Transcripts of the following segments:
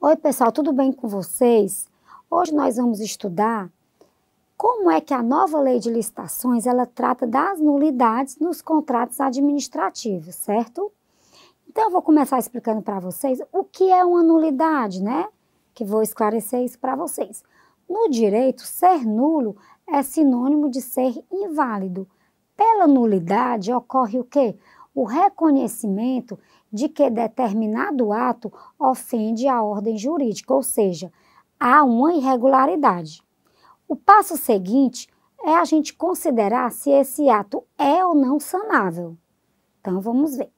Oi, pessoal, tudo bem com vocês? Hoje nós vamos estudar como é que a nova lei de licitações, ela trata das nulidades nos contratos administrativos, certo? Então, eu vou começar explicando para vocês o que é uma nulidade, né? Que vou esclarecer isso para vocês. No direito, ser nulo é sinônimo de ser inválido. Pela nulidade, ocorre o quê? O reconhecimento de que determinado ato ofende a ordem jurídica, ou seja, há uma irregularidade. O passo seguinte é a gente considerar se esse ato é ou não sanável. Então, vamos ver.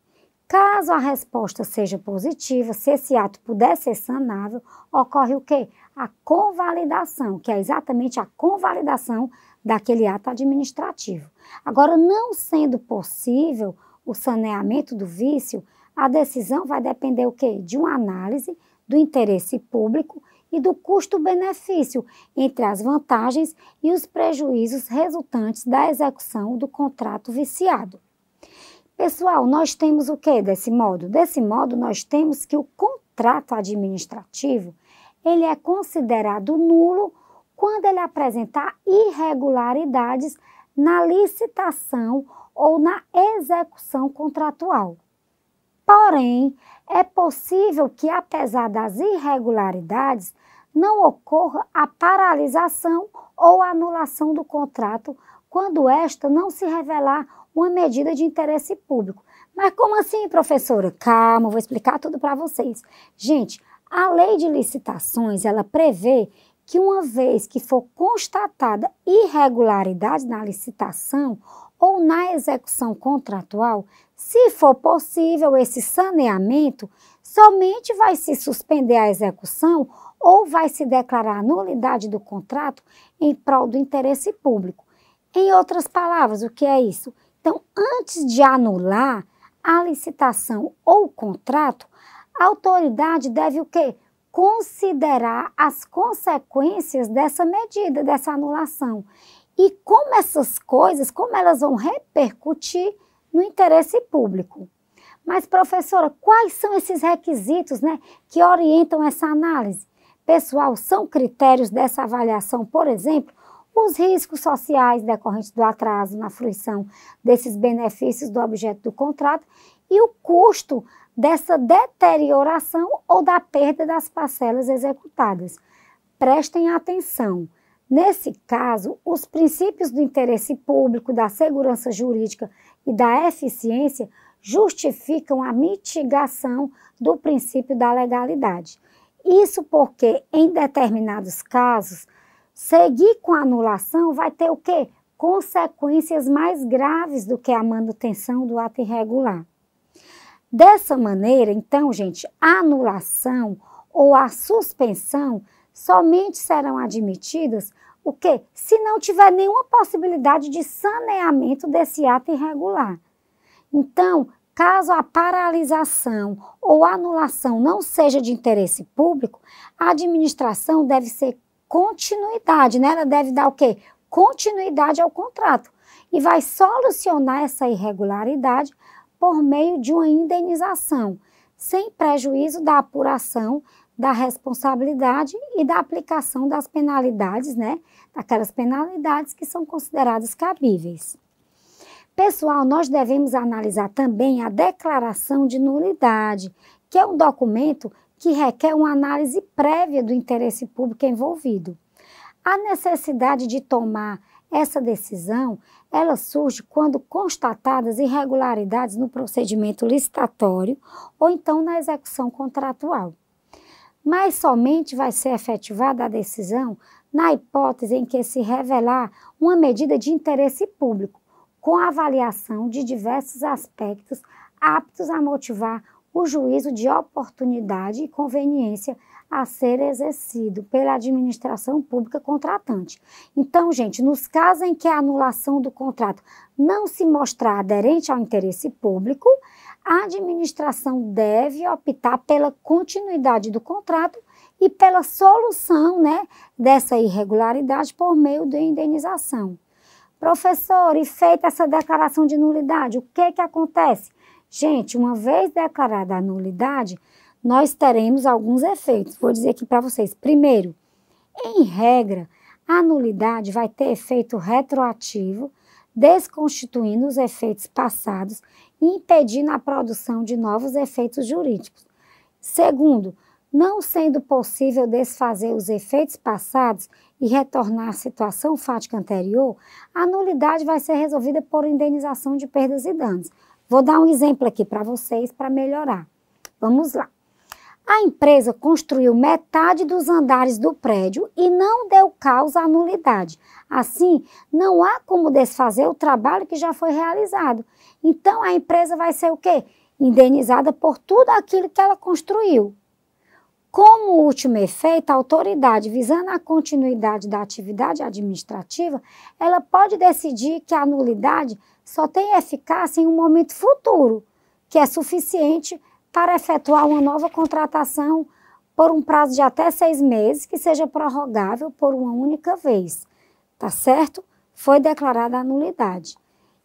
Caso a resposta seja positiva, se esse ato puder ser sanável, ocorre o quê? A convalidação, que é exatamente a convalidação daquele ato administrativo. Agora, não sendo possível o saneamento do vício, a decisão vai depender o quê? De uma análise do interesse público e do custo-benefício entre as vantagens e os prejuízos resultantes da execução do contrato viciado. Pessoal, nós temos o que desse modo? Desse modo, nós temos que o contrato administrativo, ele é considerado nulo quando ele apresentar irregularidades na licitação ou na execução contratual. Porém, é possível que, apesar das irregularidades, não ocorra a paralisação ou anulação do contrato quando esta não se revelar uma medida de interesse público. Mas como assim, professora? Calma, vou explicar tudo para vocês. Gente, a lei de licitações, ela prevê que uma vez que for constatada irregularidade na licitação ou na execução contratual, se for possível esse saneamento, somente vai se suspender a execução ou vai se declarar a nulidade do contrato em prol do interesse público. Em outras palavras, o que é isso? Então, antes de anular a licitação ou o contrato, a autoridade deve o quê? Considerar as consequências dessa medida, dessa anulação. E como essas coisas, como elas vão repercutir no interesse público. Mas, professora, quais são esses requisitos, né, que orientam essa análise? Pessoal, são critérios dessa avaliação, por exemplo, os riscos sociais decorrentes do atraso na fruição desses benefícios do objeto do contrato e o custo dessa deterioração ou da perda das parcelas executadas. Prestem atenção. Nesse caso, os princípios do interesse público, da segurança jurídica e da eficiência justificam a mitigação do princípio da legalidade. Isso porque, em determinados casos, seguir com a anulação vai ter o quê? Consequências mais graves do que a manutenção do ato irregular. Dessa maneira, então, gente, a anulação ou a suspensão somente serão admitidas o quê? Se não tiver nenhuma possibilidade de saneamento desse ato irregular. Então, caso a paralisação ou anulação não seja de interesse público, a administração deve ser continuidade, né? Ela deve dar o quê? Continuidade ao contrato e vai solucionar essa irregularidade por meio de uma indenização, sem prejuízo da apuração da responsabilidade e da aplicação das penalidades, né? Daquelas penalidades que são consideradas cabíveis. Pessoal, nós devemos analisar também a declaração de nulidade, que é um documento que requer uma análise prévia do interesse público envolvido. A necessidade de tomar essa decisão, ela surge quando constatadas irregularidades no procedimento licitatório ou então na execução contratual. Mas somente vai ser efetivada a decisão na hipótese em que se revelar uma medida de interesse público, com avaliação de diversos aspectos aptos a motivar o juízo de oportunidade e conveniência a ser exercido pela administração pública contratante. Então, gente, nos casos em que a anulação do contrato não se mostrar aderente ao interesse público, a administração deve optar pela continuidade do contrato e pela solução, né, dessa irregularidade por meio de indenização. Professor, e feita essa declaração de nulidade, o que acontece? Gente, uma vez declarada a nulidade, nós teremos alguns efeitos. Vou dizer aqui para vocês. Primeiro, em regra, a nulidade vai ter efeito retroativo, desconstituindo os efeitos passados e impedindo a produção de novos efeitos jurídicos. Segundo, não sendo possível desfazer os efeitos passados e retornar à situação fática anterior, a nulidade vai ser resolvida por indenização de perdas e danos. Vou dar um exemplo aqui para vocês para melhorar. Vamos lá. A empresa construiu metade dos andares do prédio e não deu causa à nulidade. Assim, não há como desfazer o trabalho que já foi realizado. Então, a empresa vai ser o quê? Indenizada por tudo aquilo que ela construiu. Como último efeito, a autoridade, visando a continuidade da atividade administrativa, ela pode decidir que a nulidade só tem eficácia em um momento futuro, que é suficiente para efetuar uma nova contratação por um prazo de até 6 meses, que seja prorrogável por uma única vez. Tá certo? Foi declarada a nulidade.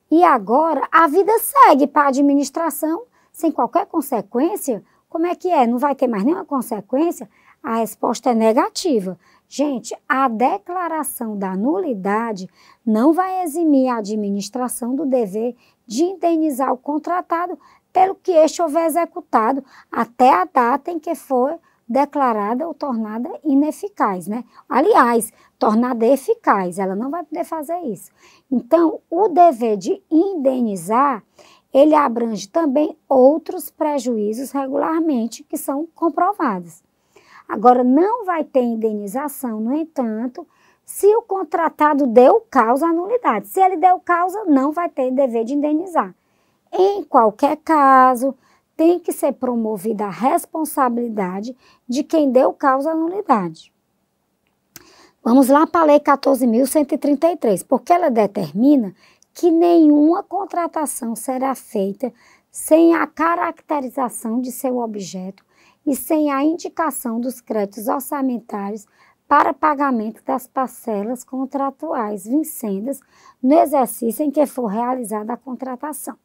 E agora, a vida segue para a administração sem qualquer consequência. Como é que é? Não vai ter mais nenhuma consequência? A resposta é negativa. Gente, a declaração da nulidade não vai eximir a administração do dever de indenizar o contratado pelo que este houver executado até a data em que for declarada ou tornada ineficaz, né? Aliás, tornada eficaz, ela não vai poder fazer isso. Então, o dever de indenizar, ele abrange também outros prejuízos regularmente que são comprovados. Agora, não vai ter indenização, no entanto, se o contratado deu causa à nulidade. Se ele deu causa, não vai ter dever de indenizar. Em qualquer caso, tem que ser promovida a responsabilidade de quem deu causa à nulidade. Vamos lá para a Lei 14.133, porque ela determina que nenhuma contratação será feita sem a caracterização de seu objeto e sem a indicação dos créditos orçamentários para pagamento das parcelas contratuais vincendas no exercício em que for realizada a contratação.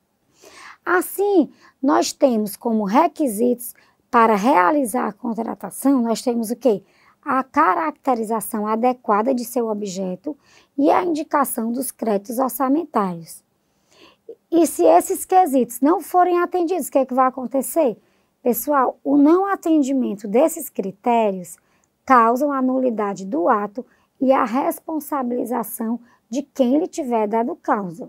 Assim, nós temos como requisitos para realizar a contratação, nós temos o quê? A caracterização adequada de seu objeto e a indicação dos créditos orçamentários. E se esses quesitos não forem atendidos, o que é que vai acontecer? Pessoal, o não atendimento desses critérios causam a nulidade do ato e a responsabilização de quem lhe tiver dado causa.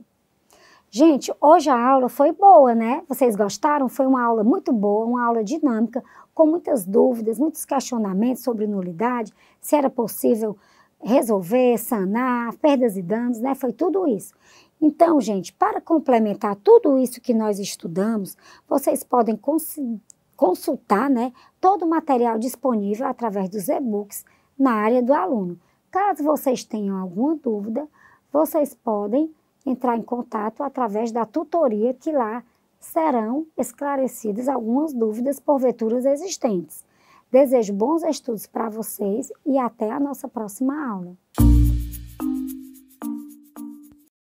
Gente, hoje a aula foi boa, né? Vocês gostaram? Foi uma aula muito boa, uma aula dinâmica, com muitas dúvidas, muitos questionamentos sobre nulidade, se era possível resolver, sanar, perdas e danos, né? Foi tudo isso. Então, gente, para complementar tudo isso que nós estudamos, vocês podem consultar, né, todo o material disponível através dos e-books na área do aluno. Caso vocês tenham alguma dúvida, vocês podem entrar em contato através da tutoria, que lá serão esclarecidas algumas dúvidas porventura existentes. Desejo bons estudos para vocês e até a nossa próxima aula.